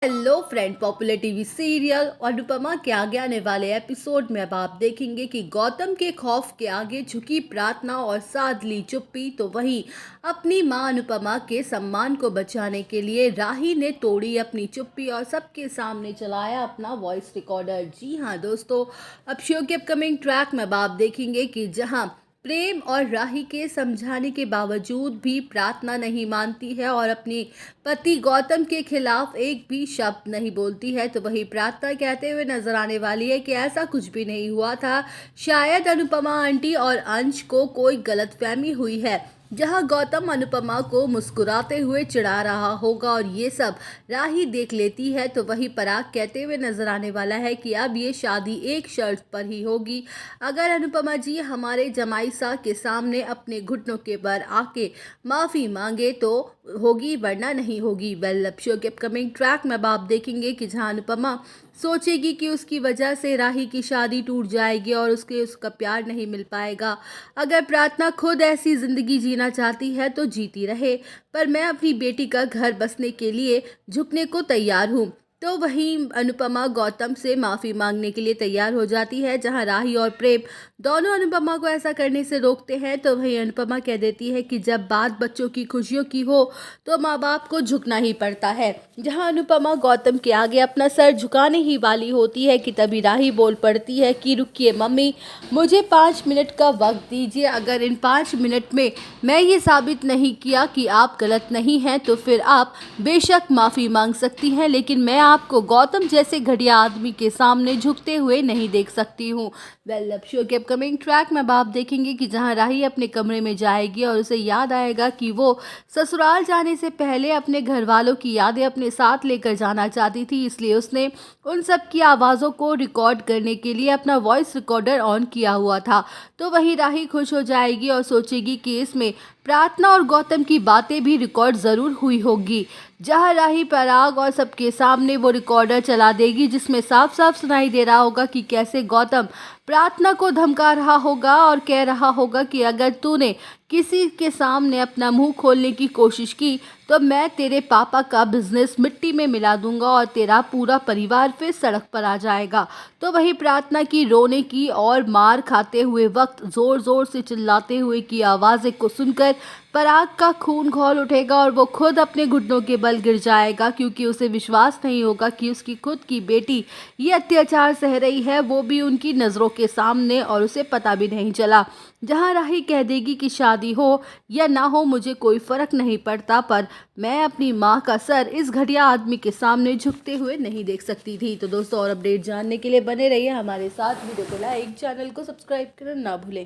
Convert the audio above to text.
Hello friend, popular TV serial Anupama के आगे आने वाले एपिसोड में अब आप देखेंगे कि गौतम के खौफ के आगे झुकी प्रार्थना और साध ली चुप्पी। तो वहीं अपनी मां अनुपमा के सम्मान को बचाने के लिए राही ने तोड़ी अपनी चुप्पी और सबके सामने चलाया अपना वॉइस रिकॉर्डर। जी हाँ दोस्तों, अब शो के अपकमिंग ट्रैक में अब आप देखेंगे कि जहां प्रेम और राही के समझाने के बावजूद भी प्रार्थना नहीं मानती है और अपने पति गौतम के खिलाफ एक भी शब्द नहीं बोलती है, तो वही प्रार्थना कहते हुए नजर आने वाली है कि ऐसा कुछ भी नहीं हुआ था। शायद अनुपमा आंटी और अंश को कोई गलतफहमी हुई है, जहां गौतम अनुपमा को मुस्कुराते हुए चिढ़ा रहा होगा और ये सब राही देख लेती है। तो वही पराग कहते हुए नजर आने वाला है कि अब ये शादी एक शर्त पर ही होगी, अगर अनुपमा जी हमारे जमाई साहब के सामने अपने घुटनों के बल आके माफ़ी मांगे तो होगी, वरना नहीं होगी। वेल, अब शो के अपकमिंग ट्रैक में अब आप देखेंगे कि जहां अनुपमा सोचेगी कि उसकी वजह से राही की शादी टूट जाएगी और उसका प्यार नहीं मिल पाएगा। अगर प्रार्थना खुद ऐसी ज़िंदगी जीना चाहती है तो जीती रहे, पर मैं अपनी बेटी का घर बसने के लिए झुकने को तैयार हूँ। तो वहीं अनुपमा गौतम से माफ़ी मांगने के लिए तैयार हो जाती है, जहां राही और प्रेम दोनों अनुपमा को ऐसा करने से रोकते हैं। तो वहीं अनुपमा कह देती है कि जब बात बच्चों की खुशियों की हो तो माँ बाप को झुकना ही पड़ता है। जहां अनुपमा गौतम के आगे अपना सर झुकाने ही वाली होती है कि तभी राही बोल पड़ती है कि रुकिए मम्मी, मुझे 5 मिनट का वक्त दीजिए। अगर इन 5 मिनट में मैं ये साबित नहीं किया कि आप गलत नहीं हैं तो फिर आप बेशक माफ़ी मांग सकती हैं, लेकिन मैं आपको गौतम जैसे घटिया आदमी के सामने झुकते हुए नहीं देख सकती हूँ। वेल, अब शो के अपकमिंग ट्रैक में आप देखेंगे कि जहां राही अपने कमरे में जाएगी और उसे याद आएगा कि वो ससुराल जाने से पहले अपने घर वालों की यादें अपने साथ लेकर जाना चाहती थी, इसलिए उसने उन सब की आवाज़ों को रिकॉर्ड करने के लिए अपना वॉइस रिकॉर्डर ऑन किया हुआ था। तो वही राही खुश हो जाएगी और सोचेगी कि इसमें प्रार्थना और गौतम की बातें भी रिकॉर्ड ज़रूर हुई होगी। जहां राही पराग और सबके सामने वो रिकॉर्डर चला देगी, जिसमें साफ साफ सुनाई दे रहा होगा कि कैसे गौतम प्रार्थना को धमका रहा होगा और कह रहा होगा कि अगर तूने किसी के सामने अपना मुंह खोलने की कोशिश की तो मैं तेरे पापा का बिजनेस मिट्टी में मिला दूंगा और तेरा पूरा परिवार फिर सड़क पर आ जाएगा। तो वही प्रार्थना की रोने की और मार खाते हुए वक्त जोर जोर से चिल्लाते हुए की आवाज़ें को सुनकर पराग का खून खौल उठेगा और वो खुद अपने घुटनों के बल गिर जाएगा, क्योंकि उसे विश्वास नहीं होगा कि उसकी खुद की बेटी ये अत्याचार सह रही है, वो भी उनकी नज़रों के सामने, और उसे पता भी नहीं चला। जहां राही कह देगी कि शादी हो या ना हो मुझे कोई फ़र्क नहीं पड़ता, पर मैं अपनी माँ का सर इस घटिया आदमी के सामने झुकते हुए नहीं देख सकती थी। तो दोस्तों, और अपडेट जानने के लिए बने रहिए हमारे साथ। वीडियो को लाइक, चैनल को सब्सक्राइब करना ना भूलें।